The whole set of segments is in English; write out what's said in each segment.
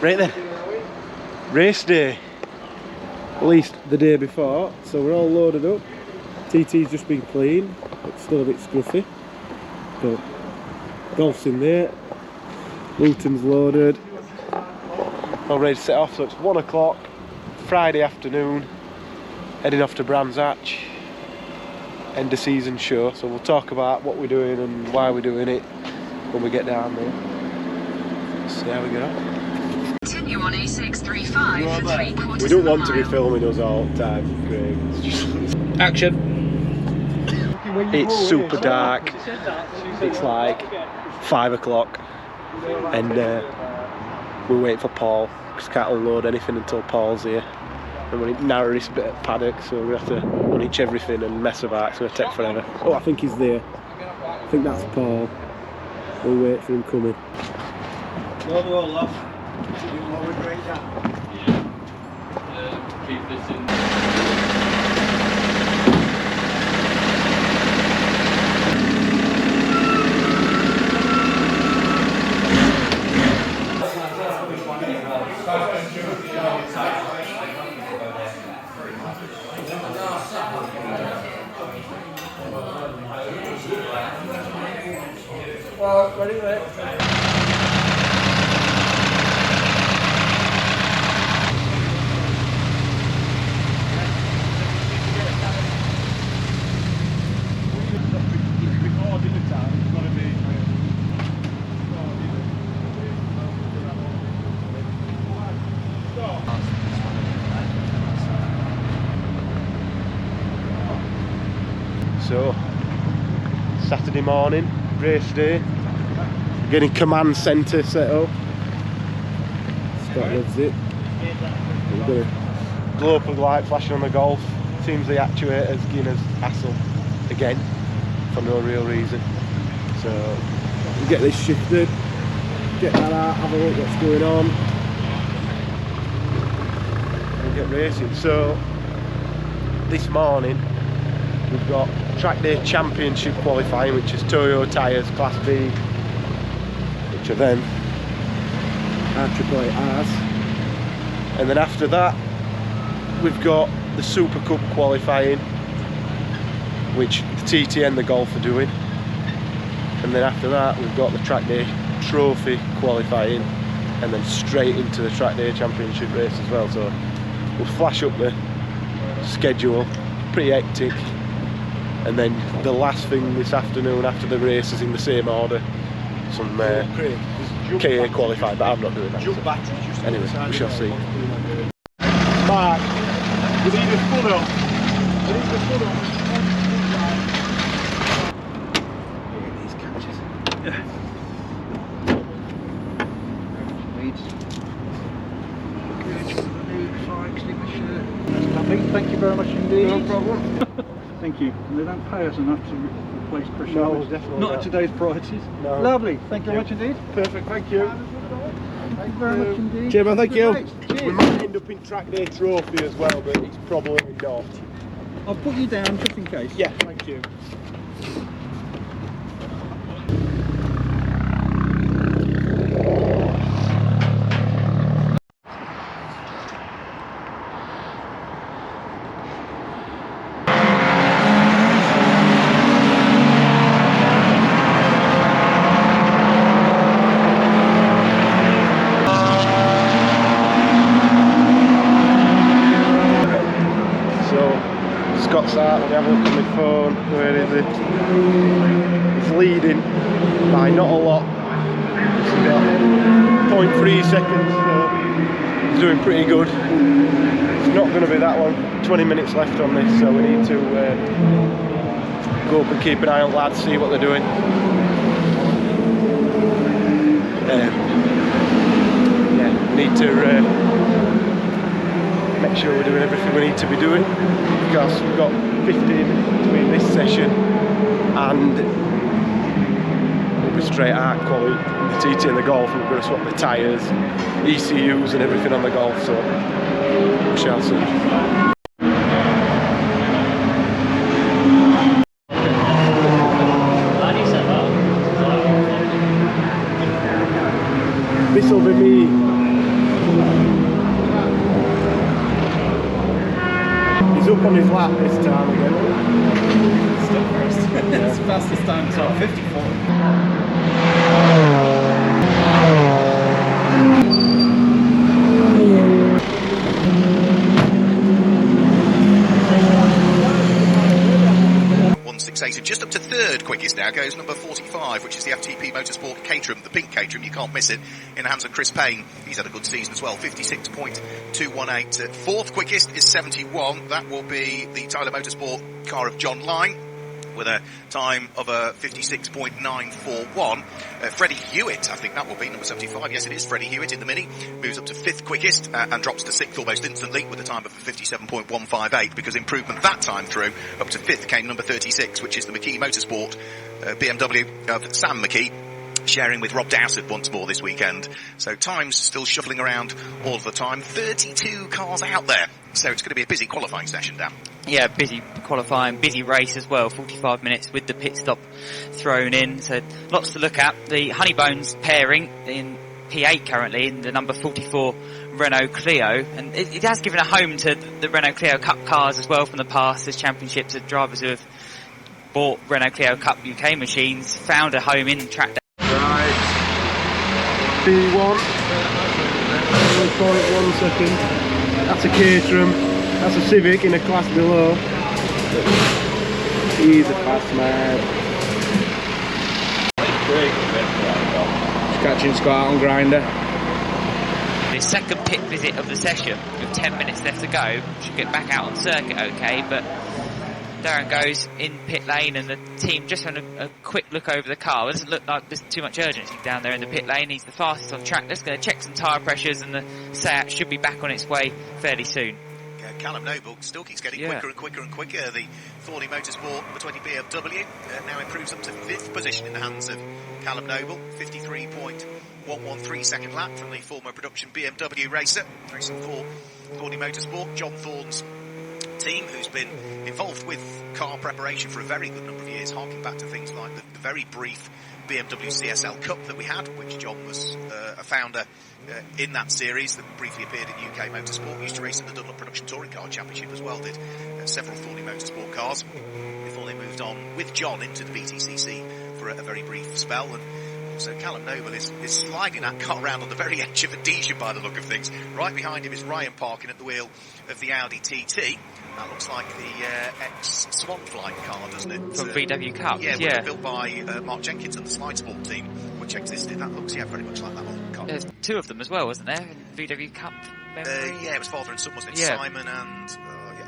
Right then, race day, at least the day before, so we're all loaded up. TT's just been cleaned, it's still a bit scruffy, but golf's in there, Luton's loaded, all ready to set off. So it's 1 o'clock, Friday afternoon, heading off to Brands Hatch, end of season show, so we'll talk about what we're doing and why we're doing it when we get down there. Let's see how we get on. Continue on A635 for 3/4 We don't want to be filming us all the time, Craig. It's just... Action! It's super dark. It's like 5 o'clock, and we're waiting for Paul because can't unload anything until Paul's here. And we're in narrowest bit of paddock, so we have to unhitch everything and mess about. It's going to take forever. Oh, I think he's there. I think that's Paul. We'll wait for him coming. Load all off. Keep this in. Well, ready, mate? So, Saturday morning, race day, getting command centre set up. Scott loves it. We've got a glow plug light flashing on the Golf. Seems the actuator's giving us hassle again for no real reason. So, we get this shifted, get that out, have a look what's going on, and get racing. So, this morning we've got Trackday Championship qualifying, which is Toyo tyres Class B, which are them RRRs, and then after that we've got the Supercup qualifying, which the TT and the Golf are doing, and then after that we've got the Trackday Trophy qualifying, and then straight into the Trackday Championship race as well. So we'll flash up the schedule, pretty hectic. And then the last thing this afternoon after the race is in the same order, some KA qualified, but I'm not doing that. So. Anyway, we shall see. Mark, we need a funnel. We need a funnel. Look at these catches. That's lovely. Thank you very much indeed. No problem. Thank you. And they don't pay us enough to replace pressure. No, definitely not not. at today's prices. No. Lovely. Thank you very much indeed. Perfect, thank you. Thank you very much indeed. Cheers, man, thank you. Cheers. We might end up in Trackday Trophy as well, but it's probably not. I'll put you down just in case. Yeah, thank you. Scott's out, let me have a look on my phone. Where is it? He's leading by not a lot. He's got 0.3 seconds, so he's doing pretty good. It's not going to be that long, 20 minutes left on this, so we need to go up and keep an eye on lads, see what they're doing. Yeah, we need to make sure we're doing everything we need to be doing, because we've got 15 minutes between this session and we'll be straight out quality the TT and the Golf. We're going to swap the tyres, ECUs and everything on the Golf, so we shall see. This will be me flat this time again. Still first. It's fastest time so 54. So just up to third quickest now goes number 45, which is the FTP Motorsport Caterham, the pink Caterham. You can't miss it, in the hands of Chris Payne. He's had a good season as well, 56.218. Fourth quickest is 71. That will be the Tyler Motorsport car of John Lyne, with a time of a 56.941. Freddie Hewitt, I think that will be number 75. Yes, it is Freddie Hewitt in the Mini. Moves up to fifth quickest and drops to sixth almost instantly with a time of 57.158, because improvement that time through up to fifth came number 36, which is the McKee Motorsport BMW of Sam McKee, sharing with Rob Dowsett once more this weekend. So times still shuffling around all of the time. 32 cars out there. So it's going to be a busy qualifying session, Dan. Yeah, busy qualifying, busy race as well. 45 minutes with the pit stop thrown in. So lots to look at. The Honeybones pairing in P8 currently in the number 44 Renault Clio. And it has given a home to the Renault Clio Cup cars as well from the past. There's championships of drivers who have bought Renault Clio Cup UK machines, found a home in Trackday. Right, B1, we'll call it 1 second, that's a Caterham, that's a Civic in a class below, he's a fast man. Just catching Scott on grinder. The second pit visit of the session, with 10 minutes left to go, should get back out on circuit okay, but Darren goes in pit lane and the team just on a quick look over the car. It doesn't look like there's too much urgency down there in the pit lane. He's the fastest on track. Just going to check some tyre pressures and the Seat should be back on its way fairly soon. Callum Noble still keeps getting quicker and quicker and quicker. The Thorny Motorsport number 20 BMW now improves up to fifth position in the hands of Callum Noble. 53.113 second lap from the former production BMW racer, racing for Thorny Motorsport. John Thorne's team, who's been involved with car preparation for a very good number of years, harking back to things like the very brief BMW CSL Cup that we had, which John was a founder in that series that briefly appeared in UK Motorsport. We used to race in the Dunlop Production Touring Car Championship as well, did several Thorny Motorsport cars before they moved on with John into the BTCC for a very brief spell. And so Callum Noble is sliding that car around on the very edge of Adhesion by the look of things. Right behind him is Ryan Parkin at the wheel of the Audi TT. That looks like the ex-Swanflight car, doesn't it? From VW Cup, yeah. Built by Mark Jenkins and the Slide Sport team, which existed. That looks, very much like that old car. There's two of them as well, wasn't there, in VW Cup? It was father and son, wasn't it? Yeah. Simon and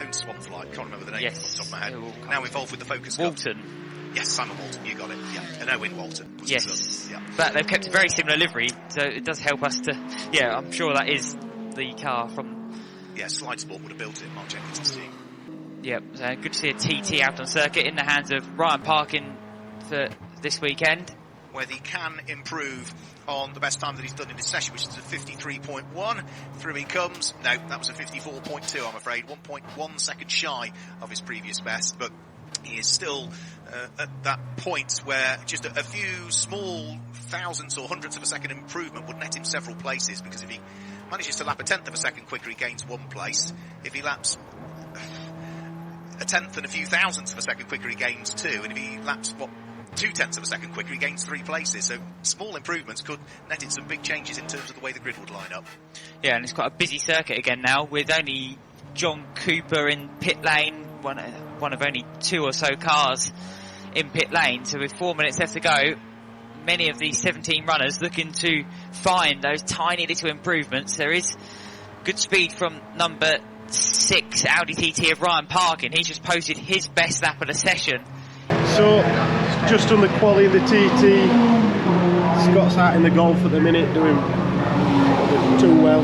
owned Swanflight. Can't remember the name off the top of my head. Now involved with the Focus Cup. Walton. Yes, Simon Walton, you got it. Yeah, and Owen Walton. Was yes, but they've kept a very similar livery, so it does help us to. Yeah, I'm sure that is the car from. Yeah, Slide Sport would have built it. Mark Jenkins' team. Yep, so good to see a TT out on circuit in the hands of Ryan Parkin for this weekend. Whether he can improve on the best time that he's done in his session, which is a 53.1. Through he comes. No, that was a 54.2, I'm afraid. 1.1 seconds shy of his previous best, but he is still at that point where just a few small thousandths or hundredths of a second improvement would net him several places, because if he manages to lap a tenth of a second quicker, he gains one place. If he laps a tenth and a few thousandths of a second quicker, he gains two. And if he laps, 2/10 of a second quicker, he gains 3 places. So small improvements could net in some big changes in terms of the way the grid would line up. Yeah, and it's quite a busy circuit again now, with only John Cooper in pit lane, one of only 2 or so cars in pit lane. So with 4 minutes left to go, many of these 17 runners looking to find those tiny little improvements. There is good speed from number 6 Audi TT of Ryan Parkin. He's just posted his best lap of the session. So, just on the quali of the TT, Scott's out in the Golf at the minute, doing too well.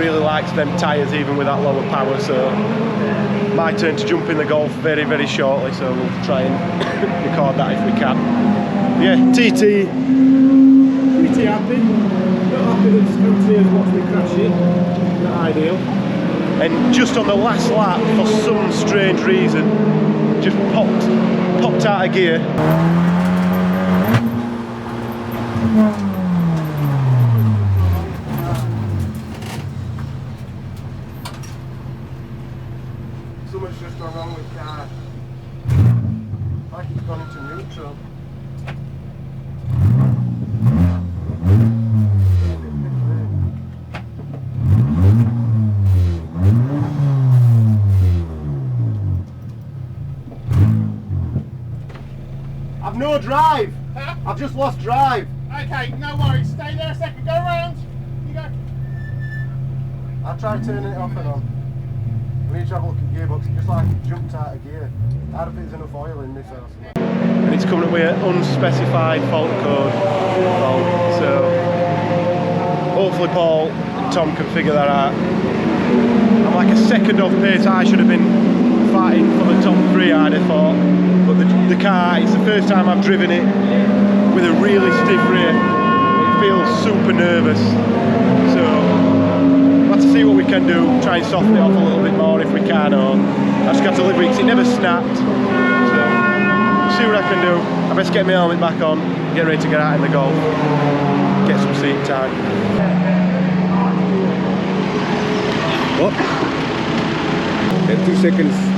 really likes them tyres even with that lower power, so my turn to jump in the Golf very, very shortly, so we'll try and record that if we can. Yeah, TT. Pretty happy. Not happy that Scooty has watched me crash it. Not ideal. And just on the last lap, for some strange reason, just popped out of gear. Something's just gone wrong with the car. Like it's gone into neutral. I've no drive. Huh? I've just lost drive. Okay, no worries. Stay there a second. Go round. You go. I tried turning it off and on. We need to have a look at gearbox. It just like it jumped out of gear. I don't think there's enough oil in this or something. And it's coming up with an unspecified fault code. So hopefully Paul and Tom can figure that out. I'm like a second off pace. I should have been fighting for the top 3, I'd have thought. But the car, it's the first time I've driven it with a really stiff rear. It feels super nervous. So we'll have to see what we can do, try and soften it off a little bit more if we can, or I just got to live with it because it never snapped. So see what I can do. I best get my helmet back on, get ready to get out in the Golf, get some seat time. What? 2 seconds.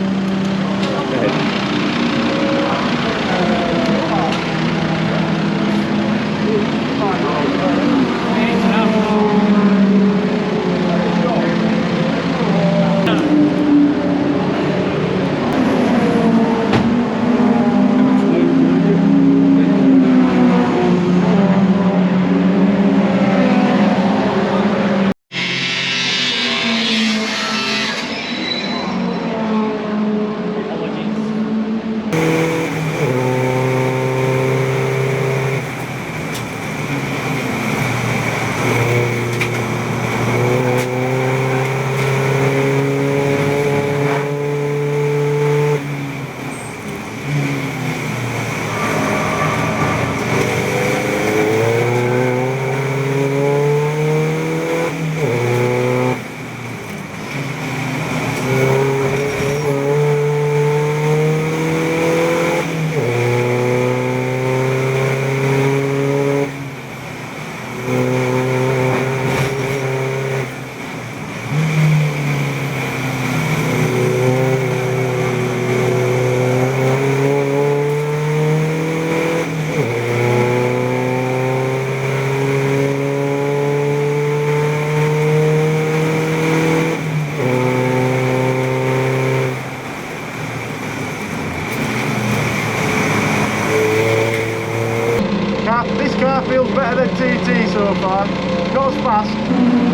This car feels better than TT so far. Not as fast.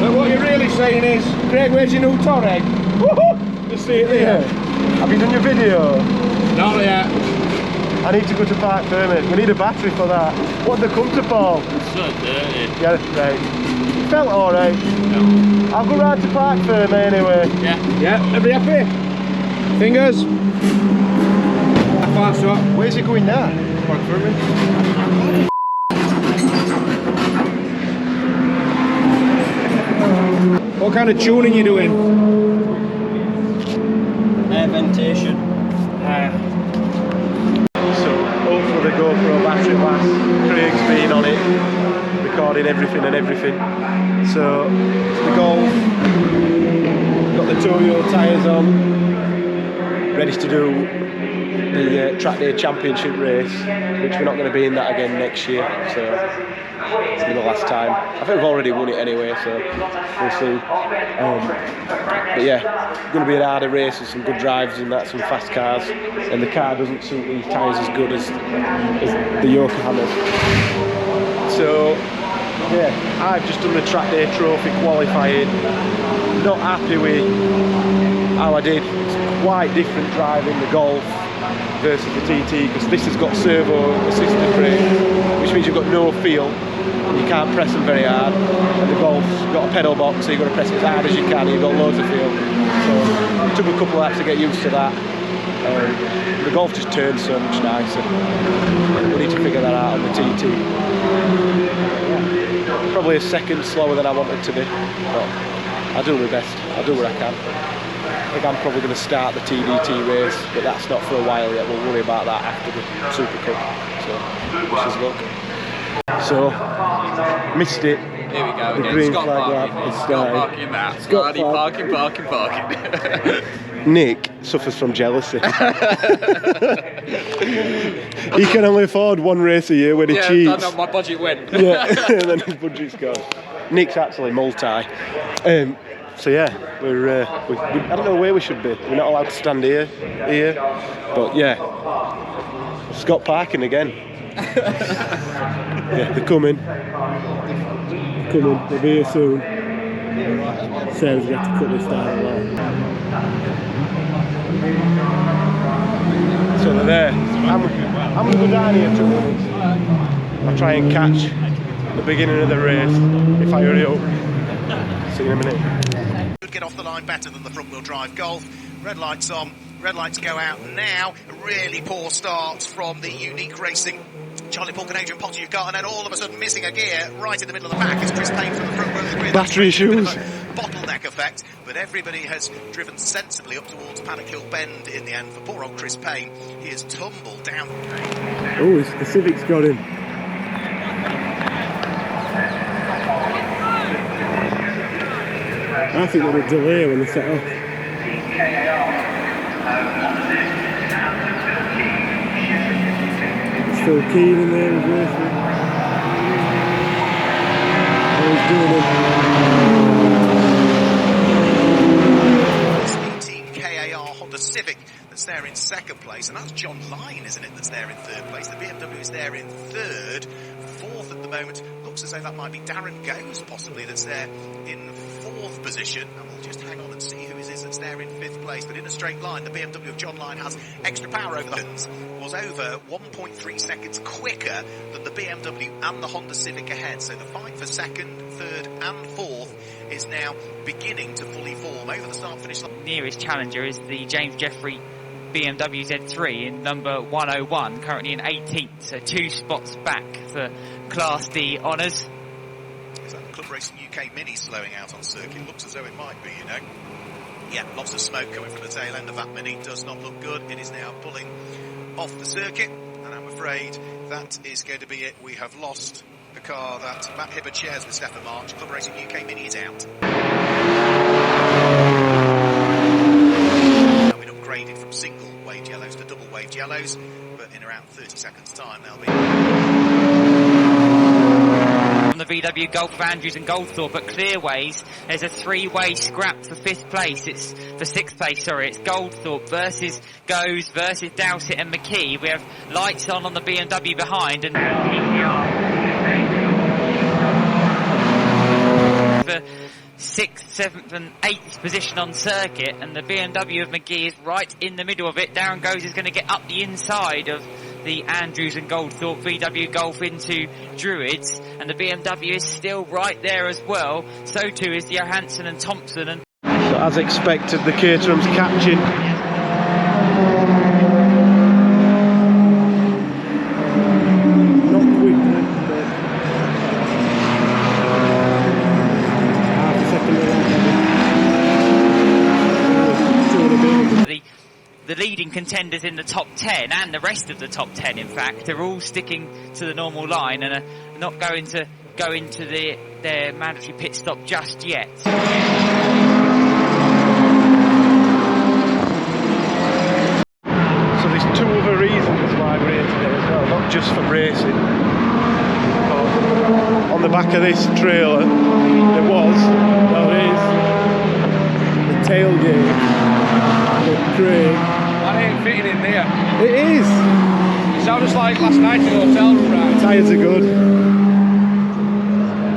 But what you're really saying is, Craig, where's your new Touareg? Woohoo! Just see it there. Have you done your video? Not yet. I need to go to Park Fermi. We need a battery for that. What did they come to, Paul? So dirty. Yeah, right. Felt alright. Yeah. I'll go round to Park Fermi anyway. Yeah. Yeah, everybody happy? Fingers? Fast up. Where's he going now? Park Fermi. What kind of tuning you doing? Air ventilation. So hopefully the GoPro battery lasts. Craig's been on it, recording everything and everything. So the Golf, got the Toyo tyres on, ready to do the Trackday Championship race, which we're not going to be in that again next year. So it's been the last time. I think we've already won it anyway, so we'll see. But yeah, going to be an harder race with some good drives and that, some fast cars, and the car doesn't suit these tyres as good as the Yokohamas. So yeah, I've just done the Trackday Trophy qualifying. Not happy with how I did. It's quite different driving the Golf versus the TT, because this has got servo assisted brakes, which means you've got no feel. You can't press them very hard. And the Golf's got a pedal box, so you've got to press it as hard as you can. You've got loads of feel. So it took a couple of laps to get used to that. The Golf just turns so much nicer. We need to figure that out on the TT. Probably a second slower than I wanted to be, but I'll do my best. I'll do what I can. I think I'm probably going to start the TDT race, but that's not for a while yet. We'll worry about that after the Supercup. So, wish us luck. So, missed it. Here we go. The green flag lap has started. Parking that. Parking. Nick suffers from jealousy. He can only afford one race a year when he cheats. Yeah, that's how my budget went. Yeah, and then his budget's gone. Nick's actually multi. So yeah, we're I don't know where we should be. We're not allowed to stand here, but yeah, Scott parking again. Yeah, they're coming. They'll be here soon. Sarah's got to cut this down a lot. So they're there. I'm going to go down here 2 minutes. I'll try and catch the beginning of the race if I hurry up. See you in a minute. Could get off the line better than the front wheel drive Golf. Red lights on, red lights go out now. A really poor start from the Unique Racing Charlie Paul and Adrian Potter you've got, and then all of a sudden missing a gear right in the middle of the pack as Chris Payne from the front row of the grid. Battery issues. Bottleneck effect, but everybody has driven sensibly up towards Paddock Hill Bend in the end for poor old Chris Payne. He has tumbled down. Oh, the Civic's got him. I think they would delay when they set off. It's still keen in there as well. Oh, he's doing it. KAR Honda Civic that's there in second place, and that's John Lyne, isn't it, that's there in third place. The BMW is there in third. Fourth at the moment, looks as though that might be Darren Goes possibly that's there in fourth position, and we'll just hang on and see who it is that's there in fifth place. But in a straight line, the BMW of John Lyne has extra power over the Huns, was over 1.3 seconds quicker than the BMW and the Honda Civic ahead. So the fight for second, third and fourth is now beginning to fully form over the start-finish line. Nearest challenger is the James Jeffrey BMW Z3 in number 101, currently in 18th, so 2 spots back for Class D honours. Is that Club Racing UK Mini slowing out on circuit? Looks as though it might be, you know. Yeah, lots of smoke coming from the tail end of that Mini. Does not look good. It is now pulling off the circuit, and I'm afraid that is going to be it. We have lost the car that Matt Hibbard shares with Stefan March. Club Racing UK Mini is out. Now been upgraded from single waved yellows to double waved yellows, but in around 30 seconds time they'll be on the VW Golf of Andrews and Goldthorpe at Clearways. There's a 3-way scrap for 5th place. It's for 6th place, sorry. It's Goldthorpe versus Goes versus Dowsett and McKee. We have lights on the BMW behind, and for 6th, 7th and 8th position on circuit, and the BMW of McGee is right in the middle of it. Darren Goes is going to get up the inside of the Andrews and Goldthorpe VW Golf into Druids, and the BMW is still right there as well. So too is the Johansson and Thompson. And so as expected, the Caterham's catching. Not quickly, but half a second away. The leading contenders in the top 10 and the rest of the top 10, in fact, are all sticking to the normal line and are not going to go into their mandatory pit stop just yet. So there's 2 other reasons why we're here today as well, not just for racing. But on the back of this trailer, there is the tailgate with Craig. That ain't fitting in there. It is! It sounds like last night in the hotel room, right? Tyres are good.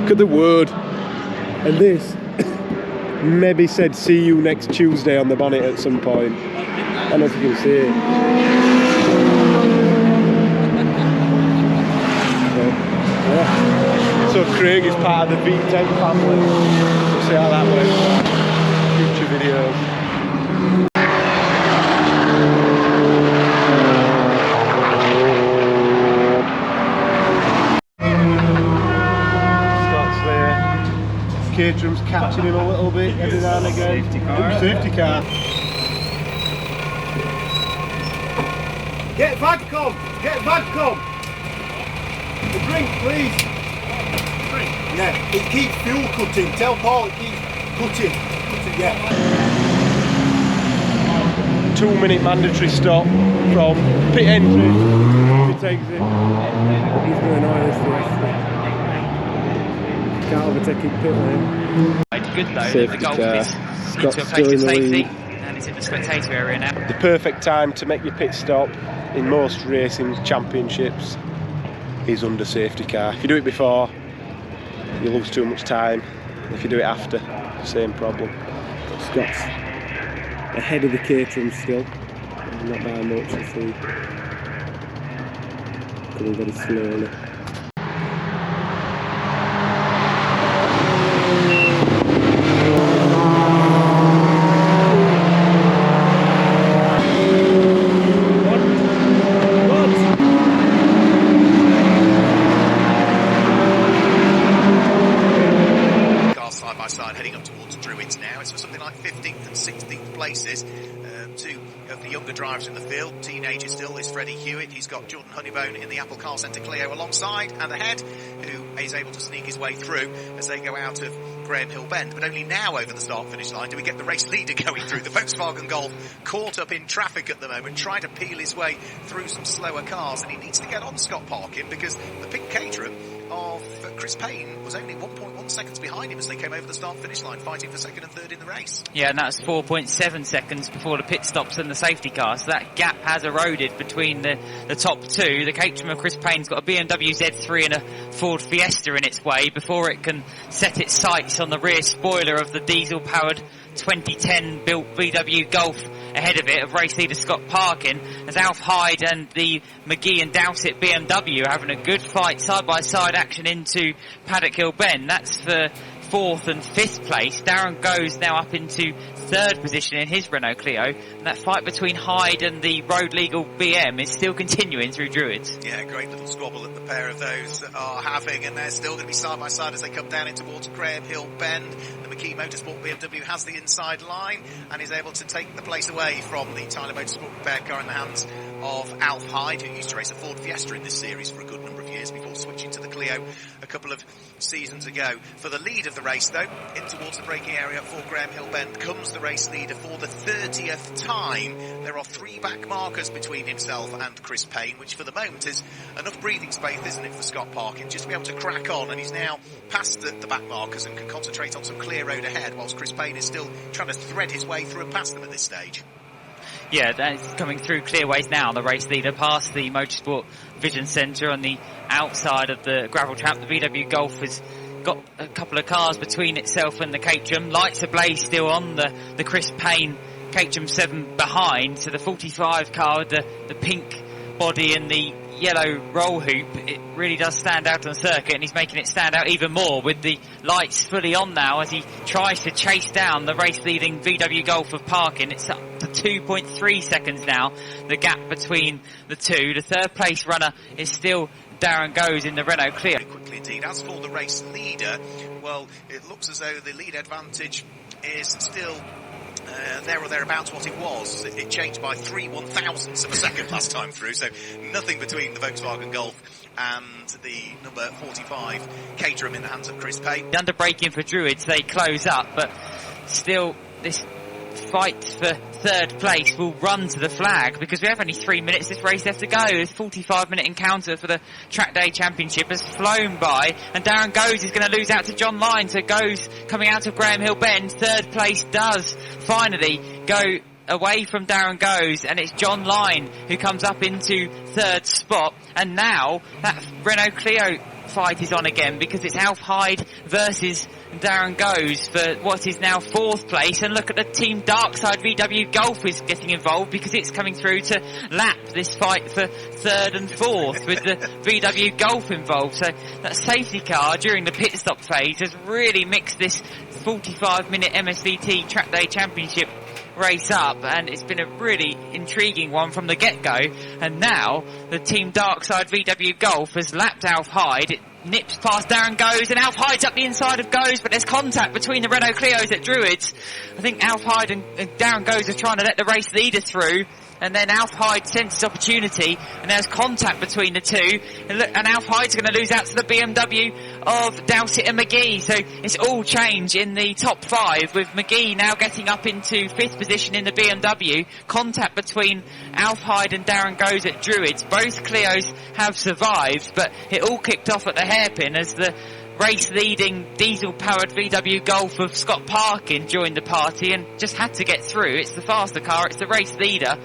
Look at the word. And this maybe said see you next Tuesday on the bonnet at some point. And as you can see, Yeah. So Craig is part of the V10 family. We'll see how that works. Future videos. Caterham's catching him a little bit every now and again. Safety car. Get vodka! Get vodka! The drink, please. Drink? Yeah, it keeps fuel cutting. Tell Paul it keeps cutting. Yeah. 2 minute mandatory stop from pit entry. He takes it. He's going on this way. Can't overtake him pit lane. Good though, the Golf is into a place of safety and it's in the spectator area now. The perfect time to make your pit stop in most racing championships is under safety car. If you do it before, you lose too much time. If you do it after, same problem. Scott's ahead of the Caterham still, not by much, I see. Coming very slowly. Heading up towards Druids now. It's for something like 15th and 16th places. Two of the younger drivers in the field. Teenager still is Freddie Hewitt. He's got Jordan Honeybone in the Apple Car Centre Clio alongside and ahead, who is able to sneak his way through as they go out of Graham Hill Bend. But only now over the start-finish line do we get the race leader going through. The Volkswagen Golf caught up in traffic at the moment, trying to peel his way through some slower cars, and he needs to get on Scott Parkin because the pink Caterham of Chris Payne was only 1.1 seconds behind him as they came over the start-finish line, fighting for second and third in the race. Yeah, and that's 4.7 seconds before the pit stops and the safety car, so that gap has eroded between the top two. The Caterham of Chris Payne's got a BMW Z3 and a Ford Fiesta in its way before it can set its sights on the rear spoiler of the diesel-powered 2010 built VW Golf ahead of it, of race leader Scott Parkin, as Alf Hyde and the McGee and Dowsett BMW are having a good fight, side-by-side action into Paddock Hill Bend. That's for 4th and 5th place. Darren Goes now up into 3rd position in his Renault Clio, and that fight between Hyde and the road legal BM is still continuing through Druids. Yeah, great little squabble that the pair of those are having, and they're still going to be side by side as they come down in towards Graham Hill Bend. The McKee Motorsport BMW has the inside line and is able to take the place away from the Tyler Motorsport repaired car in the hands of Alf Hyde, who used to race a Ford Fiesta in this series for a good number of years before switching to the Clio a couple of seasons ago. For the lead of the race though, in towards the braking area for Graham Hill Bend comes the race leader for the 30th time. There are 3 back markers between himself and Chris Payne, which for the moment is enough breathing space, isn't it, for Scott Parkin, just to be able to crack on, and he's now past the back markers and can concentrate on some clear road ahead, whilst Chris Payne is still trying to thread his way through and past them at this stage. Yeah, that's coming through clearways now, the race leader, past the Motorsport Vision Centre on the outside of the gravel trap. The VW Golf has got a couple of cars between itself and the Caterham. Lights ablaze still on the Chris Payne Caterham 7 behind. So the 45 car with the pink body and the yellow roll hoop, it really does stand out on the circuit, and he's making it stand out even more with the lights fully on now as he tries to chase down the race leading VW Golf of Parkin. It's up to 2.3 seconds now, the gap between the two. The 3rd place runner is still Darren Goes in the Renault Clio. Very quickly indeed. As for the race leader, well, it looks as though the lead advantage is still there or thereabouts what it was. It changed by 3 1/1000ths of a second last time through, so nothing between the Volkswagen Golf and the number 45 Caterham in the hands of Chris Payne. Under braking for Druids, they close up, but still this fight for 3rd place will run to the flag because we have only 3 minutes this race left to go. This 45-minute encounter for the Trackday Championship has flown by, and Darren Goes is going to lose out to John Lyne. So Goes coming out of Graham Hill Bend. 3rd place does finally go away from Darren Goes, and it's John Lyne who comes up into 3rd spot. And now that Renault Clio fight is on again, because it's Alf Hyde versus Darren Goes for what is now 4th place. And look at the team Darkside VW Golf is getting involved, because it's coming through to lap this fight for 3rd and 4th with the VW Golf involved. So that safety car during the pit stop phase has really mixed this 45-minute MSVT Trackday Championship race up, and it's been a really intriguing one from the get-go. And now the team Darkside VW Golf has lapped Alf Hyde. It nips past Darren Goes, and Alf Hyde's up the inside of Goes, but there's contact between the Renault Clios at Druids. I think Alf Hyde and Darren Goes are trying to let the race leader through, and then Alf Hyde senses opportunity, and there's contact between the two, and Alf Hyde's going to lose out to the BMW of Dowsett and McGee. So it's all change in the top 5, with McGee now getting up into 5th position in the BMW. Contact between Alf Hyde and Darren Goes at Druids. Both Clios have survived, but it all kicked off at the hairpin as the race-leading diesel-powered VW Golf of Scott Parkin joined the party and just had to get through. It's the faster car, it's the race leader.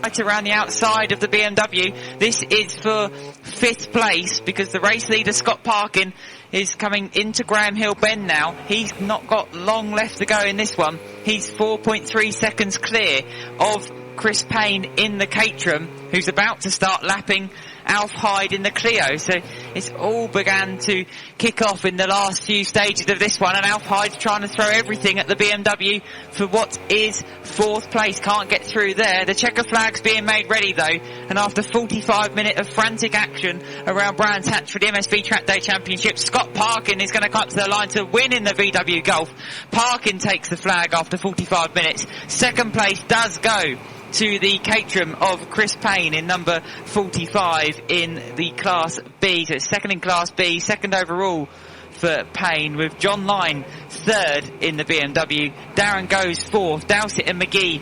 Right around the outside of the BMW. This is for 5th place, because the race leader Scott Parkin is coming into Graham Hill Bend now. He's not got long left to go in this one. He's 4.3 seconds clear of Chris Payne in the Caterham, who's about to start lapping Alf Hyde in the Clio. So it's all began to kick off in the last few stages of this one, and Alf Hyde's trying to throw everything at the BMW for what is 4th place. Can't get through there. The checker flag's being made ready though, and after 45 minutes of frantic action around Brands Hatch for the MSV Trackday Championship, Scott Parkin is going to come up to the line to win in the VW Golf. Parkin takes the flag after 45 minutes. 2nd place does go to the Caterham of Chris Payne in number 45 in the Class B. So it's 2nd in Class B, 2nd overall for Payne, with John Lyne 3rd in the BMW. Darren Goes 4th. Dowsett and McGee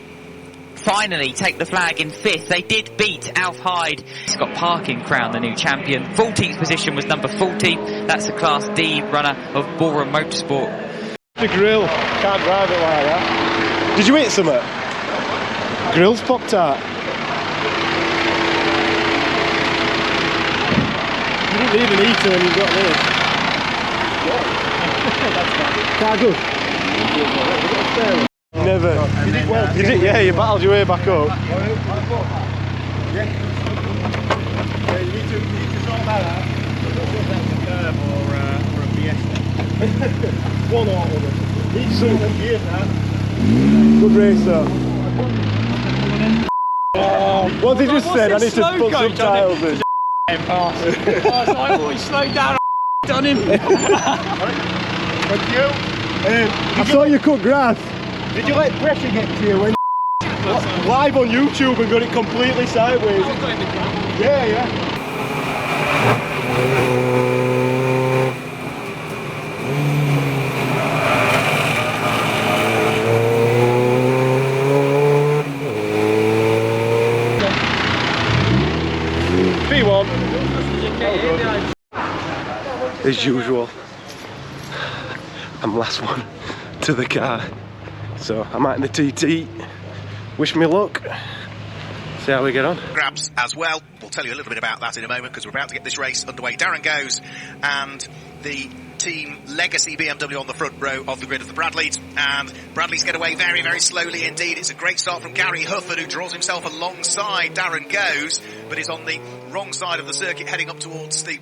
finally take the flag in 5th. They did beat Alf Hyde. Scott Parkin crowned the new champion. 14th position was number 40. That's the Class D runner of Bora Motorsport. The grill. Can't drive it like that. Did you eat some of it? Grill's popped out. You didn't even eat it when you got this. Quite good. Never. You did well. You did, yeah, you battled your way back up. Yeah, you need to sort that out. Curve or a Fiesta. One order. He's so years now. Good race though. What did you say? I need to put subtitles in. I always slowed down on him. Thank you. I saw you cut grass. Did you let pressure get to you when Live on YouTube and got it completely sideways. Yeah, yeah. As usual, I'm last one to the car, so I'm out in the TT. Wish me luck, see how we get on. Grabs as well. We'll tell you a little bit about that in a moment, because we're about to get this race underway. Darren Goes and the Team Legacy BMW on the front row of the grid of the Bradleys, and Bradleys get away very, very slowly indeed. It's a great start from Gary Hufford, who draws himself alongside Darren Goes, but is on the wrong side of the circuit heading up towards the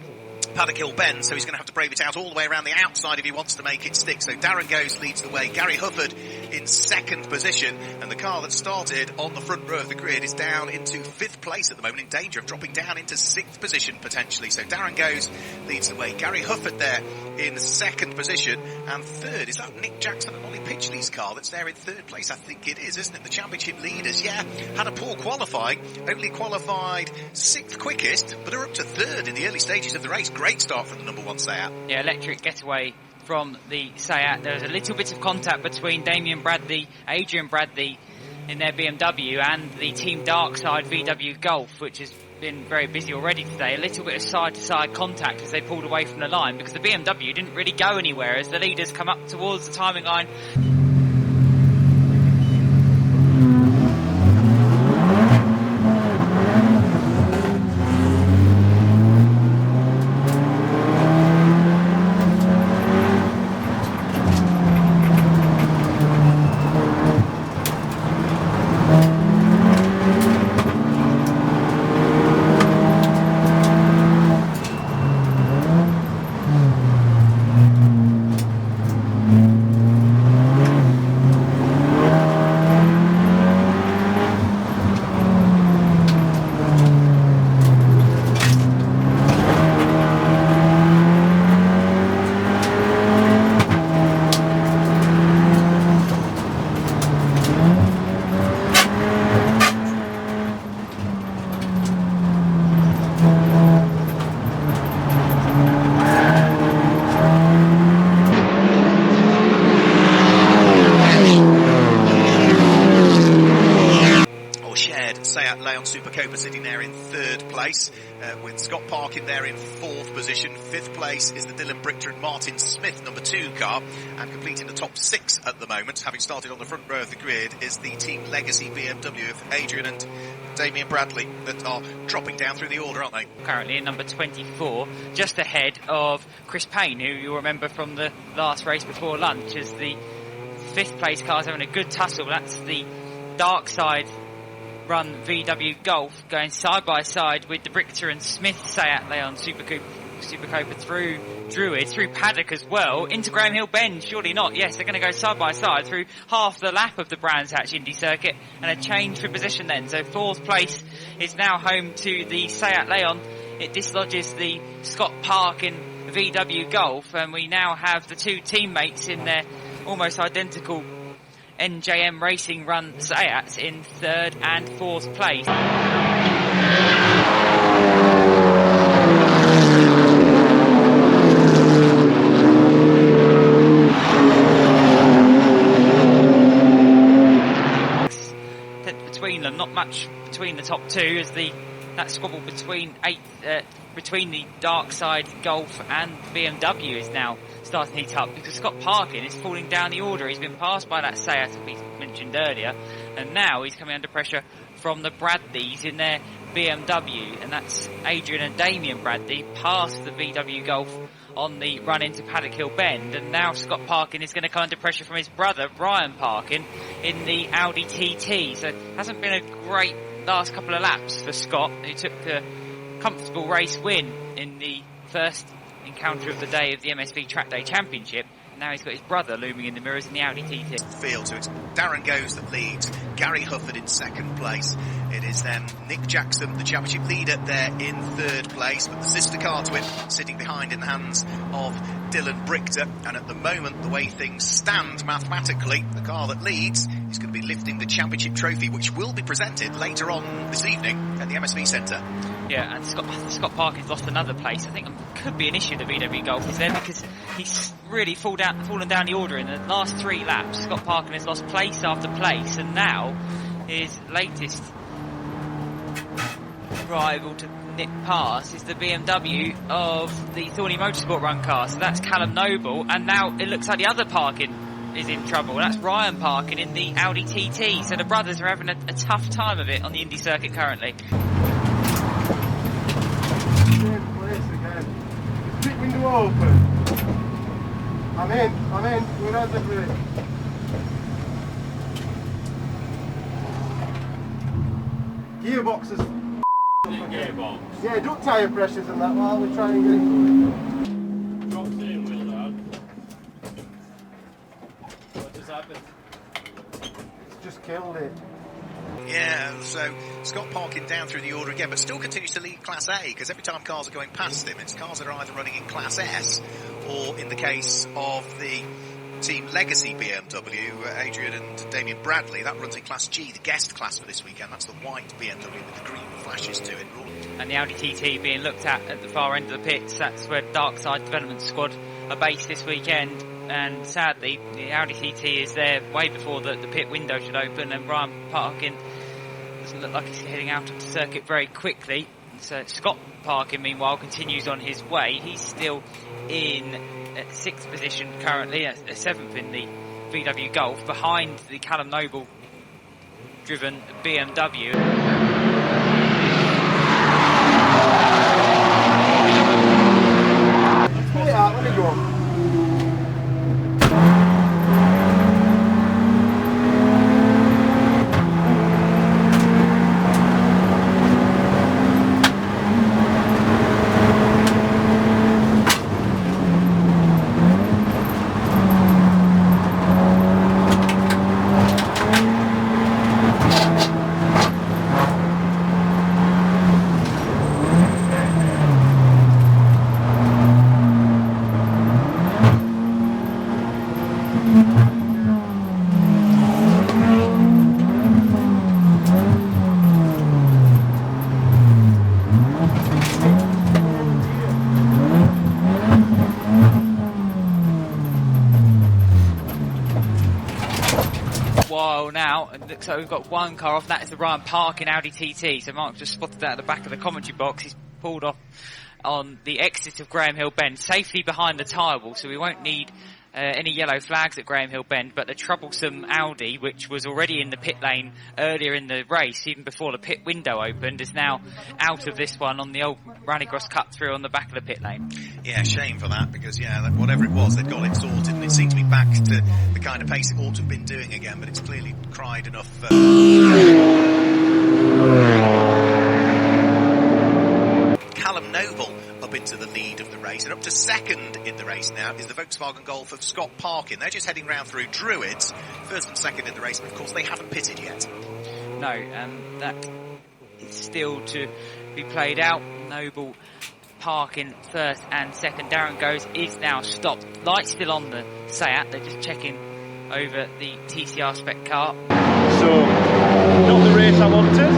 Paddock Hill Bend, so he's going to have to brave it out all the way around the outside if he wants to make it stick. So Darren Goes leads the way. Gary Hufford in 2nd position, and the car that started on the front row of the grid is down into 5th place at the moment, in danger of dropping down into 6th position potentially. So Darren Goes leads the way. Gary Hufford there in 2nd position, and 3rd, is that Nick Jackson and Ollie Pitchley's car that's there in 3rd place? I think it is, isn't it? The championship leaders, yeah, had a poor qualifying, only qualified 6th quickest, but are up to 3rd in the early stages of the race. Great start from the number 1 Seat. Yeah, electric getaway from the Seat. There was a little bit of contact between Adrian Bradley in their BMW and the Team Darkside VW Golf, which has been very busy already today. A little bit of side-to-side contact as they pulled away from the line, because the BMW didn't really go anywhere as the leaders come up towards the timing line. place, with Scott Parkin there in 4th position. 5th place is the Dylan Brichter and Martin Smith number 2 car, and completing the top 6 at the moment, having started on the front row of the grid, is the Team Legacy BMW of Adrian and Damien Bradley that are dropping down through the order, aren't they? Currently in number 24, just ahead of Chris Payne, who you'll remember from the last race before lunch as the 5th place car's having a good tussle. That's the dark side run VW Golf going side by side with the Brichter and Smith Seat Leon Supercup through Druid, through Paddock as well, into Graham Hill Bend. Surely not. Yes, they're going to go side by side through half the lap of the Brands Hatch Indy circuit, and a change for position then. So 4th place is now home to the Seat Leon. It dislodges the Scott Parkin VW Golf, and we now have the 2 teammates in their almost identical NJM Racing run Seats in 3rd and 4th place. Between them, not much between the top 2 as that squabble between the dark side Golf and BMW is now starting to heat up, because Scott Parkin is falling down the order. He's been passed by that Seat we mentioned earlier, and now he's coming under pressure from the Bradleys in their BMW, and that's Adrian and Damien Bradley past the VW Golf on the run into Paddock Hill Bend, and now Scott Parkin is going to come under pressure from his brother Ryan Parkin in the Audi TT. So it hasn't been a great last couple of laps for Scott, who took a comfortable race win in the first encounter of the day of the MSV Trackday Championship. Now he's got his brother looming in the mirrors in the Audi TT. Field, so it's Darren Goes that leads, Gary Hufford in 2nd place. It is then Nick Jackson, the championship leader, there in 3rd place, but the sister car twin sitting behind in the hands of Dylan Brichter. And at the moment, the way things stand mathematically, the car that leads is going to be lifting the championship trophy, which will be presented later on this evening at the MSV Centre. Yeah, and Scott Parkin's lost another place. I think it could be an issue that VW Golf is there, because he's really fallen down the order in the last 3 laps. Scott Parkin has lost place after place, and now his latest rival to nip past is the BMW of the Thorny Motorsport run car. So that's Callum Noble, and now it looks like the other Parkin is in trouble. That's Ryan Parkin in the Audi TT. So the brothers are having a tough time of it on the Indy circuit currently. Pit window open. I'm in. We're out the grid. Gearboxes. Gearbox. Yeah, duck tyre pressures and that while we try and get it going. Drop steering wheel down. What just happened? It's just killed it. Yeah, so Scott Parkin down through the order again, but still continues to lead Class A, because every time cars are going past him, it's cars that are either running in Class S, or in the case of the Team Legacy BMW, Adrian and Damien Bradley, that runs in Class G, the guest class for this weekend. That's the white BMW with the green flashes to it. And the Audi TT being looked at the far end of the pits. That's where Darkside Development Squad are based this weekend. And sadly, the Audi TT is there way before the pit window should open, and Ryan Parkin doesn't look like he's heading out of the circuit very quickly. So Scott Parkin, meanwhile, continues on his way. He's still in 6th position currently, 7th in the VW Golf, behind the Callum Noble driven BMW. Pull it out, let me go. pole now, and looks like we've got one car off, and that is the Ryan Parkin Audi TT. So Mark just spotted that at the back of the commentary box. He's pulled off on the exit of Graham Hill Bend, safely behind the tyre wall, so we won't need any yellow flags at Graham Hill Bend. But the troublesome Audi, which was already in the pit lane earlier in the race, even before the pit window opened, is now out of this one on the old Rallycross cut through on the back of the pit lane. Yeah, shame for that, because whatever it was, they'd got it sorted, and it seemed to be back to the kind of pace it ought to have been doing again, but it's clearly cried enough. Callum Noble up into the lead of the race, and up to second in the race now is the Volkswagen Golf of Scott Parkin. They're just heading round through Druids, first and second in the race, but of course they haven't pitted yet. No, that is still to be played out. Noble, Parkin first and second. Darren Goes is now stopped. Light still on the Seat, they're just checking over the TCR spec car. So, not the race I wanted.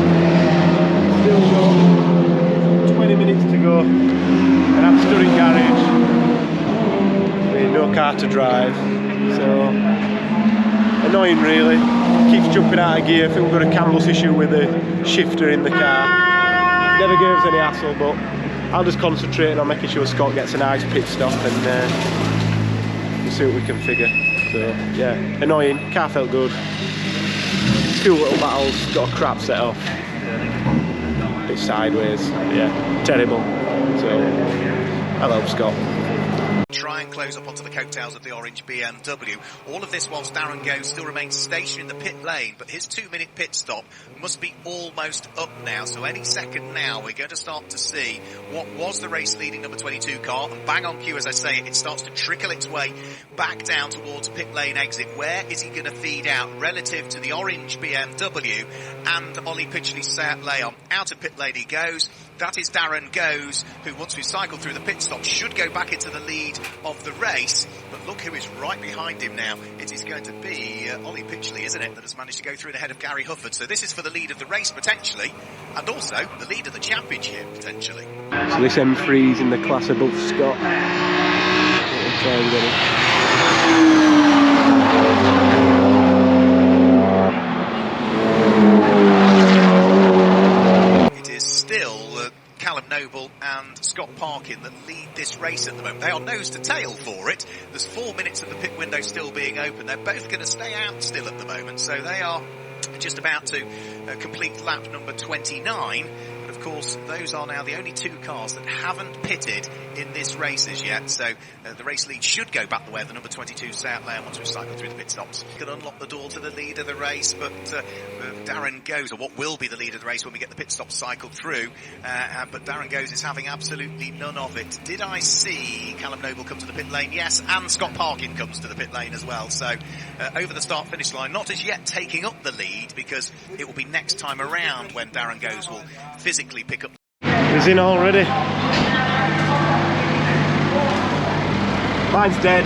Still got 20 minutes to go, and I'm stood in garage with no car to drive, so annoying really. Keeps jumping out of gear. I think we've got a canvas issue with the shifter in the car. Never gave us any hassle, but I'll just concentrate on making sure Scott gets a nice pit stop, and we'll see what we can figure. So yeah, annoying. Car felt good. Two little battles, got a crap set off. Bit sideways, yeah, terrible. So, hello Scott. Try and close up onto the coattails of the orange BMW. All of this whilst Darren Goes still remains stationary in the pit lane, but his 2-minute pit stop must be almost up now. So any second now we're going to start to see what was the race leading number 22 car, and bang on cue as I say it starts to trickle its way back down towards pit lane exit. Where is he going to feed out relative to the orange BMW and Ollie Pitchley's Seat Leon? Out of pit lane he goes. That is Darren Goes, who once we've cycled through the pit stop should go back into the lead of the race. But look who is right behind him now. It is going to be Ollie Pitchley, isn't it, that has managed to go through ahead of Gary Hufford. So this is for the lead of the race potentially, and also the lead of the championship potentially. So this M3 is in the class above Scott. We'll try and get it. Still Callum Noble and Scott Parkin that lead this race at the moment. They are nose to tail for it. There's 4 minutes of the pit window still being open. They're both going to stay out still at the moment, so they are just about to complete lap number 29. But of course, those are now the only two cars that haven't pitted in this race as yet. So the race lead should go back the way of the number 22 Seat Leon once we've cycled through the pit stops. Can unlock the door to the lead of the race, but Darren Goes, or what will be the lead of the race when we get the pit stops cycled through. But Darren Goes is having absolutely none of it. Did I see Callum Noble come to the pit lane? Yes, and Scott Parkin comes to the pit lane as well. So over the start-finish line, not as yet taking up the lead, because it will be next time around when Darren Goes will physically pick up. He's in already. Mine's dead.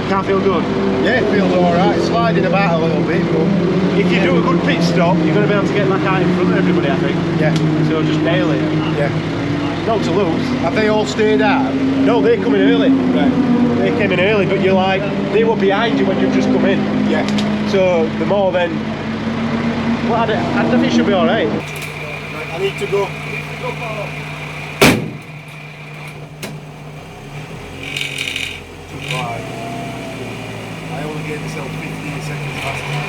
Can't feel good. Yeah, it feels alright. It's sliding about a little bit, but If you do a good pit stop, you're going to be able to get back out in front of everybody, I think. yeah, So just nail it. yeah. Not to lose. Have they all stayed out? No, they come in early. Right. They came in early, but you're like, they were behind you when you've just come in. Yeah. So the more then, well, I think it should be alright. I need to go. Right. I only gave myself 15 seconds last time.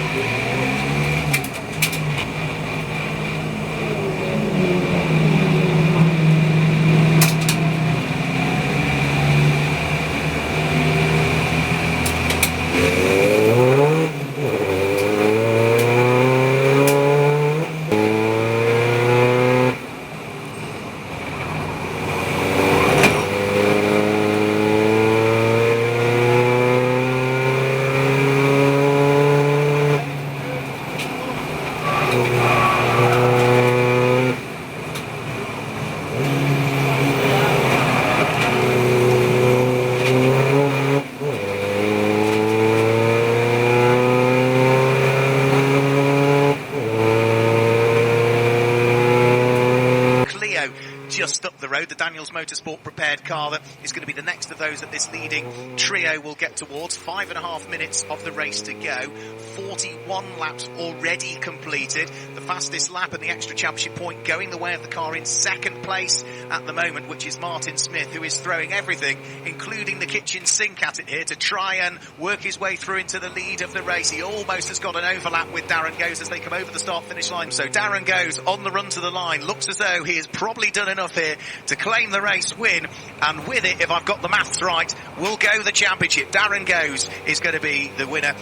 Just up the road, the Daniels Motorsport prepared car that is going to be be the next of those that this leading trio will get towards. 5.5 minutes of the race to go. 41 laps already completed. The fastest lap and the extra championship point going the way of the car in second place at the moment, which is Martin Smith, who is throwing everything, including the kitchen sink at it here, to try and work his way through into the lead of the race. He almost has got an overlap with Darren Goes as they come over the start-finish line. So Darren Goes on the run to the line. Looks as though he has probably done enough here to claim the race win. And with it, if I've got the maths right, will go the championship. Darren Goes is going to be the winner.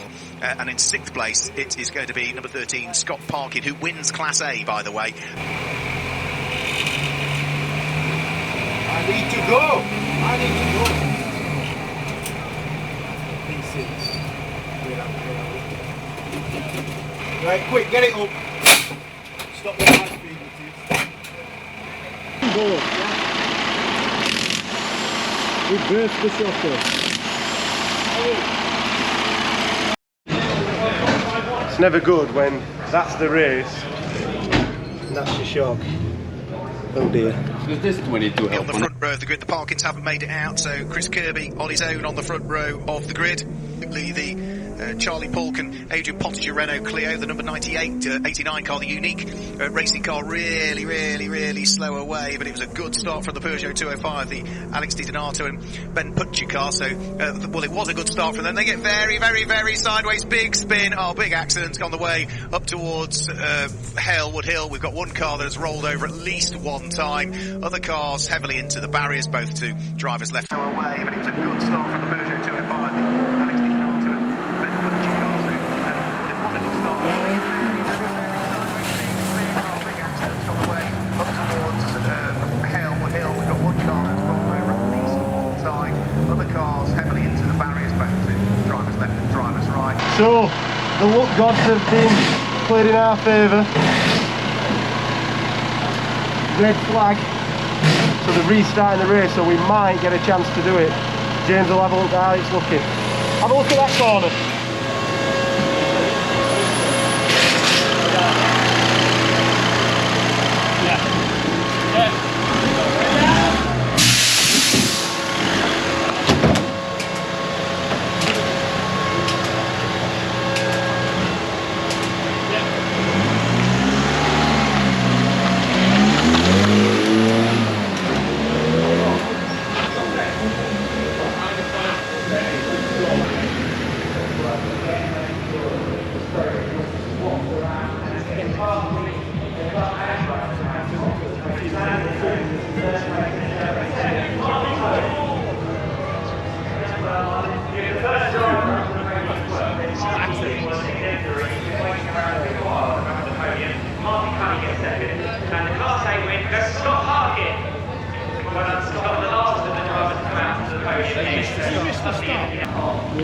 And in 6th place, it is going to be number 13, Scott Parkin, who wins Class A, by the way. I need to go. Right, quick, get it up. Stop the high speed, Reverse the shocker. It's never good when that's the race and that's your shock. Oh dear. There's this 22 On help the front row of the grid, the Parkins haven't made it out, so Chris Kirby on his own on the front row of the grid. The Charlie Paulkin, Adrian Pottinger Renault Clio, the number 89 car, the unique racing car, really slow away, but it was a good start from the Peugeot 205, the Alex Di Donato and Ben Putcher car, so, well, it was a good start from them. They get very sideways, big spin, big accident on the way up towards Halewood Hill. We've got one car that has rolled over at least one time, other cars heavily into the barriers, both to drivers left away, but it was a good start from the Peugeot 205, the Alex Di Donato and Ben Putcher car, so it was a good start. Big accidents on the way up towards Halewood Hill. We've got one car that's rolled over at least one time, other cars heavily into the barriers, both to drivers left and drivers right. So, the luck gods have been played in our favour. Red flag. So they're restarting the race, so we might get a chance to do it. James will have a look at how it's looking. Have a look at that corner.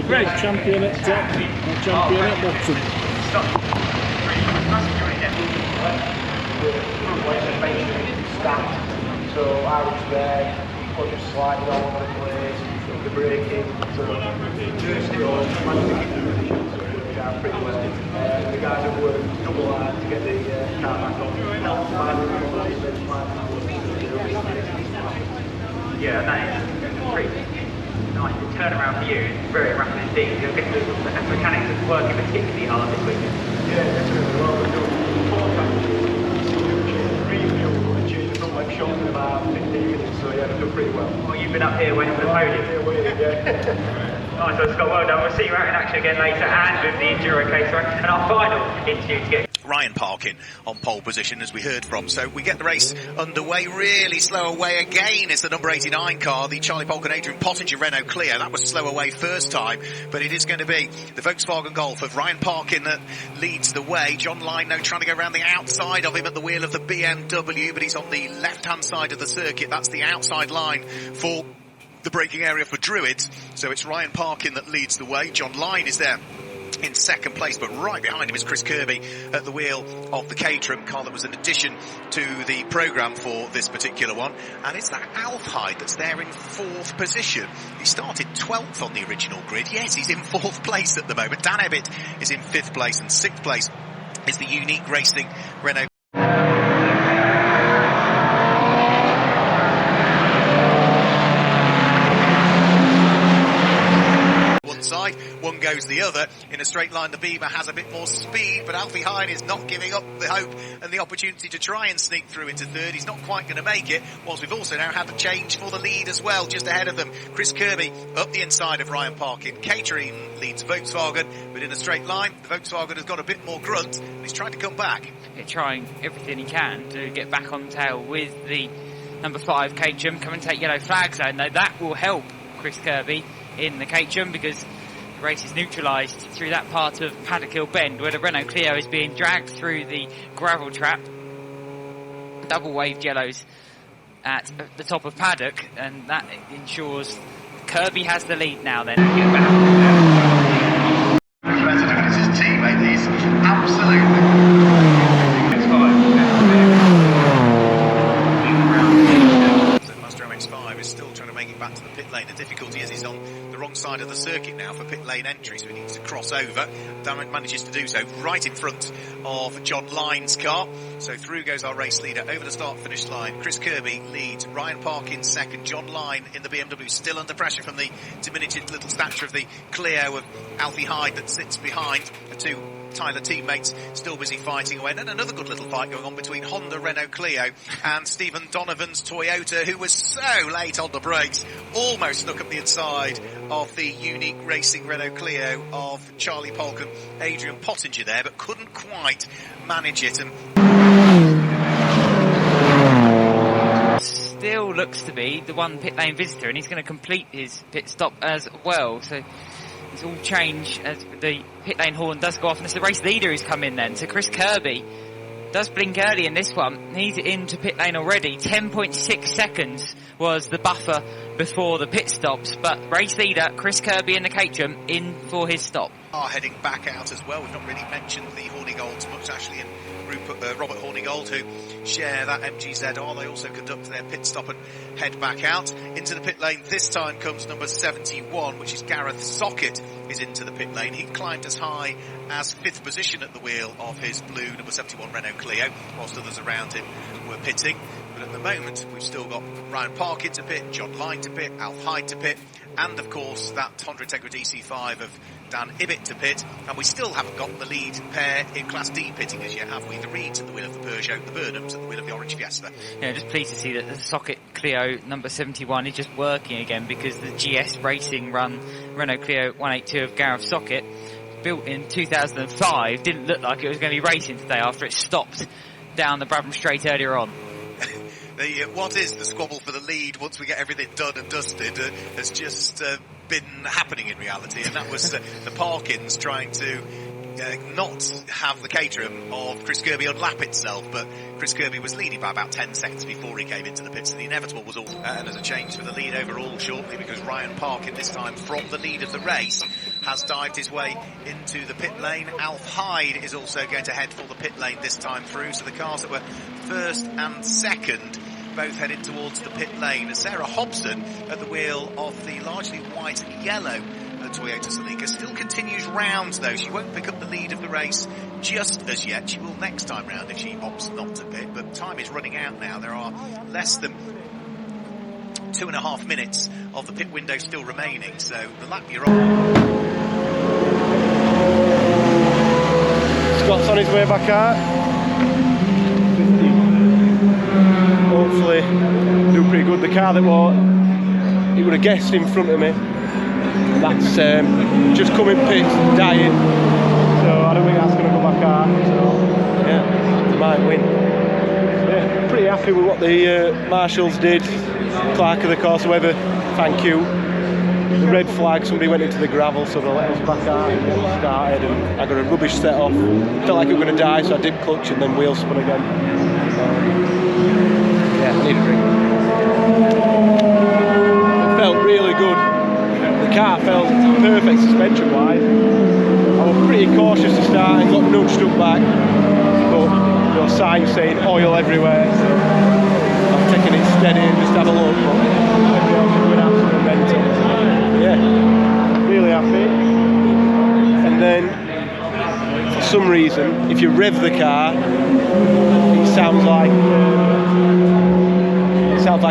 Great champion at top, champion at bottom. So I was there, people just sliding all over the place, the braking, so just managed to keep the position, so it worked out pretty well. The guys have worked double hard to get the car back on. Yeah, that is pretty nice. The turnaround for you is very rapid indeed. You'll get the mechanics is working particularly hard this weekend. Yeah, definitely. Well, we're doing 4 times. Shot in about 15 minutes, so yeah, they've done pretty well. Well, you've been up here waiting for the podium. Yeah. Nice one, Scott, well done. We'll see you out in action again later and with the Enduro case race. And our final interview to get Ryan Parkin on pole position, as we heard from. So we get the race underway. Really slow away again is the number 89 car, the Charlie Polk and Adrian Pottinger Renault Clio. That was slow away first time, but it is going to be the Volkswagen Golf of Ryan Parkin that leads the way. John Lino trying to go around the outside of him at the wheel of the BMW, but he's on the left-hand side of the circuit. That's the outside line for the braking area for Druids. So it's Ryan Parkin that leads the way. John Line is there in second place, but right behind him is Chris Kirby at the wheel of the Caterham car that was an addition to the programme for this particular one, and it's that Alfhide that's there in 4th position. He started 12th on the original grid. Yes, he's in 4th place at the moment. Dan Ebbett is in 5th place, and 6th place is the unique racing Renault. one goes the other. In a straight line, the Beamer has a bit more speed, but Alfie Hyde is not giving up the hope and the opportunity to try and sneak through into third. He's not quite going to make it, whilst we've also now had the change for the lead as well, just ahead of them. Chris Kirby up the inside of Ryan Parkin. Caterham leads Volkswagen, but in a straight line, the Volkswagen has got a bit more grunt, and he's trying to come back. Trying everything he can to get back on tail with the number 5 Caterham. Come and take yellow flag zone, though. That will help Chris Kirby in the Caterham, because the race is neutralised through that part of Paddock Hill Bend where the Renault Clio is being dragged through the gravel trap. Double waved yellows at the top of Paddock, and that ensures Kirby has the lead now then. His teammate is absolutely. MX5 is still trying to make it back to the pit lane. The difficulty is he's on the wrong side of the circuit now for pit lane entry, so he needs to cross over. Damon manages to do so right in front of John Lyne's car. So through goes our race leader over the start-finish line. Chris Kirby leads, Ryan Parkin second, John Lyne in the BMW still under pressure from the diminutive little stature of the Clio of Alfie Hyde that sits behind. The two Tyler teammates still busy fighting away. And then another good little fight going on between Honda Renault Clio and Stephen Donovan's Toyota, who was so late on the brakes, almost snuck up the inside of the unique racing Renault Clio of Charlie Polk and Adrian Pottinger there, but couldn't quite manage it. And still looks to be the one pit lane visitor, and he's going to complete his pit stop as well. So it's all change as the pit lane horn does go off, and it's the race leader who's come in then. So Chris Kirby does blink early in this one. He's into pit lane already. 10.6 seconds was the buffer before the pit stops, but race leader Chris Kirby in the Caterham in for his stop. Are heading back out as well. We've not really mentioned the Hornigolds much, Ashley and Robert Hornigold, who share that MGZR. They also conduct their pit stop and head back out. Into the pit lane this time comes number 71, which is Gareth Sockett, is into the pit lane. He climbed as high as 5th position at the wheel of his blue number 71 Renault Clio, whilst others around him were pitting. But at the moment, we've still got Ryan Parkin to pit, John Lyne to pit, Alf Hyde to pit, and of course that Honda Integra DC5 of Dan Ibbett to pit, and we still haven't got the lead pair in Class D pitting as yet, have we? The Reeds at the wheel of the Peugeot, the Burnhams at the wheel of the Orange Fiesta. Yeah, just pleased to see that the Socket Clio number 71 is just working again, because the GS Racing run Renault Clio 182 of Gareth Socket, built in 2005, didn't look like it was going to be racing today after it stopped down the Brabham Straight earlier on. What is the squabble for the lead once we get everything done and dusted has just been happening in reality, and that was the Parkins trying to not have the Caterham of Chris Kirby unlap itself, but Chris Kirby was leading by about 10 seconds before he came into the pits, and the inevitable was all. And there's a change for the lead overall shortly, because Ryan Parkin, this time from the lead of the race, has dived his way into the pit lane. Alf Hyde is also going to head for the pit lane this time through, so the cars that were first and second both headed towards the pit lane. Sarah Hobson at the wheel of the largely white and yellow Toyota Celica still continues round though. She won't pick up the lead of the race just as yet. She will next time round if she opts not to pit, but time is running out now. There are less than 2.5 minutes of the pit window still remaining, so the lap you're on. Scott's on his way back out. Hopefully do pretty good. The car that he would have guessed in front of me, that's just coming pits, dying, so I don't think that's going to go back out, so yeah, they might win. Yeah, pretty happy with what the marshals did, clerk of the course, whoever, thank you. The red flag, somebody went into the gravel, so they let us back out and get us started, and I got a rubbish set off. Felt like we were going to die, so I did clutch and then wheel spun again. Yeah, I need a drink. It felt really good. The car felt perfect suspension wise. I was pretty cautious to start and got nudged up back, but there were signs saying oil everywhere, so I'm taking it steady and just have a look. Yeah, really happy. And then for some reason, if you rev the car, it sounds like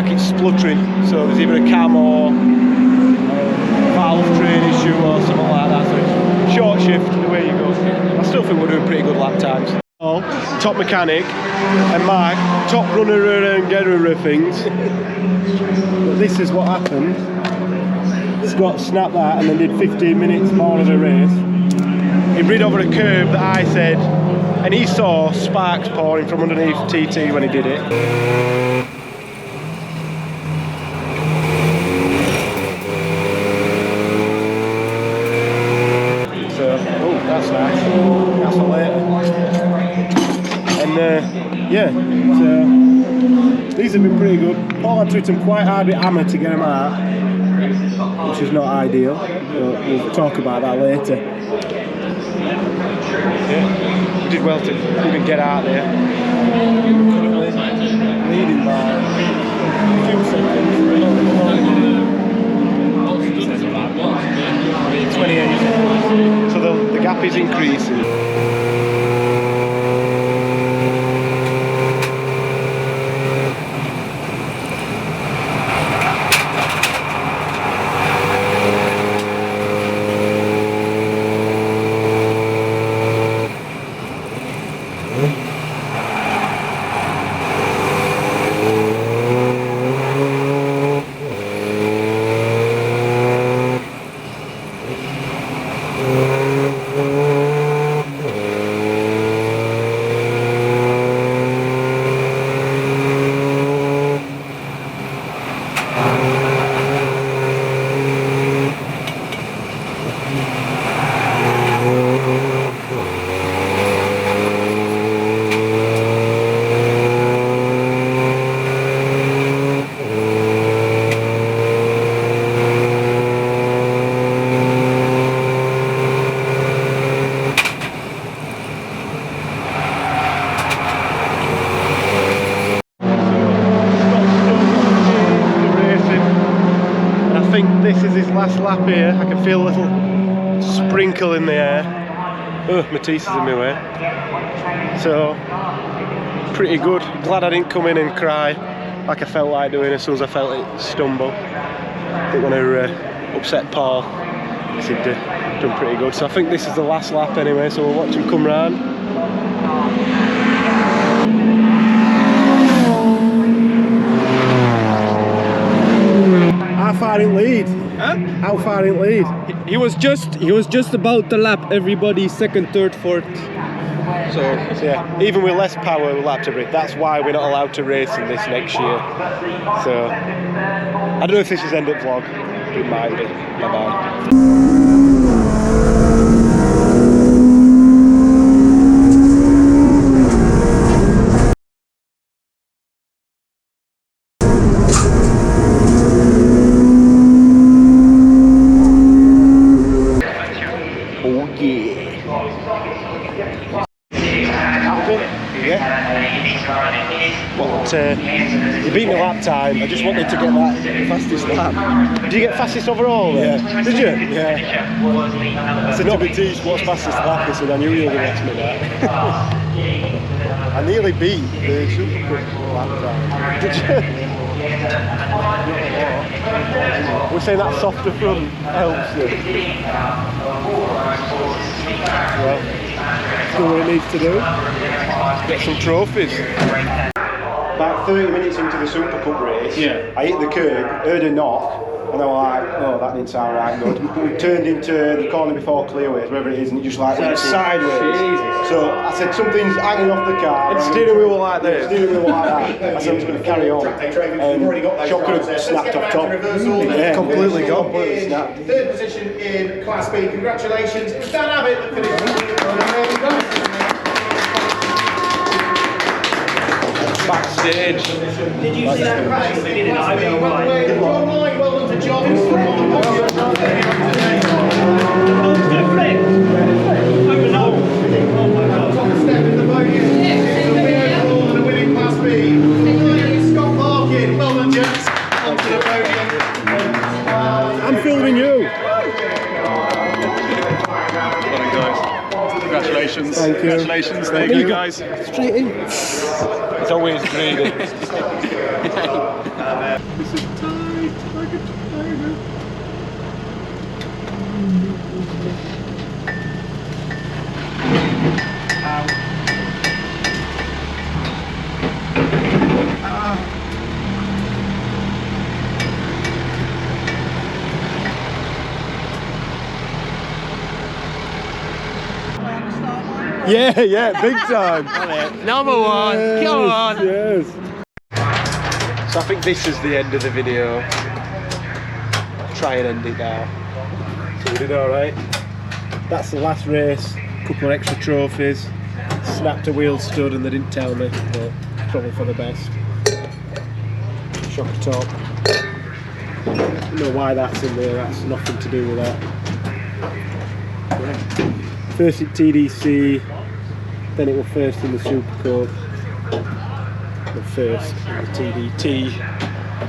it's spluttering, so there's either a cam or valve train issue or something like that, so top mechanic, and Mark, top runner and getter of things. But this is what happened. Scott snapped that and then did 15 minutes more of the race. He rid over a curve that I said, and he saw sparks pouring from underneath TT when he did it. So, oh, that's nice. That's a later. And yeah, so these have been pretty good. Paul had to hit them quite hard with hammer to get them out, which is not ideal, but we'll talk about that later. Yeah, we did well to even get out there. Leading by a few seconds. 28 seconds. So the gap is increasing. This is his last lap here. I can feel a little sprinkle in the air. Oh, Matisse is in my way. So, pretty good. Glad I didn't come in and cry like I felt like doing as soon as I felt it stumble. Didn't want to upset Paul because he'd done pretty good. So I think this is the last lap anyway, so we'll watch him come round. How far in lead? Huh? How far in lead? He was just about to lap everybody second, third, fourth. So yeah, even with less power we'll have to race. That's why we're not allowed to race in this next year. So I don't know if this is end of vlog. It might be. Bye bye. You beat me lap time. I just wanted to get that fastest lap. Did you get fastest overall then? Yeah. Did you? Yeah. I said to Matisse, what's fastest lap? He said, I knew you were going to ask me that. I nearly beat the Supercup lap time. Did you? We're saying that softer front helps you. Well, do what it needs to do. Get some trophies. About 30 minutes into the Supercup race, I hit the curb, heard a knock, and I was like, oh, that didn't sound right good. Turned into the corner before clearways, wherever it is, and it just like went sideways. So I said, something's hanging off the car. And steering wheel like this. Steering wheel like that. I said, I'm just going to carry on. And shot could have snapped off top. Yeah, completely gone. Completely snapped. Third position in Class B. Congratulations. It was Dan Abbott that finished. Backstage. Did you see that crash? Well done to John. Top step in the podium. And a winning Class B. Scott Larkin. Well done, gents. Onto the podium. I'm filming you. Well done, guys. Congratulations. Thank you. Congratulations. Thank you, guys. Straight in. It's always greedy. This is tight like a tiger. Yeah, big time. Number one, come on. Yes. So I think this is the end of the video. I'll try and end it now. So we did alright. That's the last race. Couple of extra trophies. Snapped a wheel stud and they didn't tell me, but probably for the best. Shocker top. I don't know why that's in there, that's nothing to do with that. First in TDC, then it was first in the Supercup, and first in the TDT.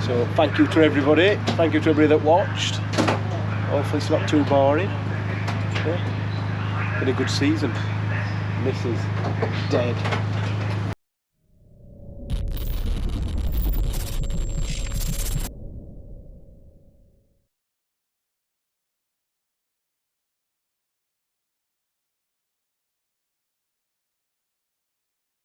So thank you to everybody, thank you to everybody that watched. Hopefully it's not too boring. Yeah. Been a good season. This is dead.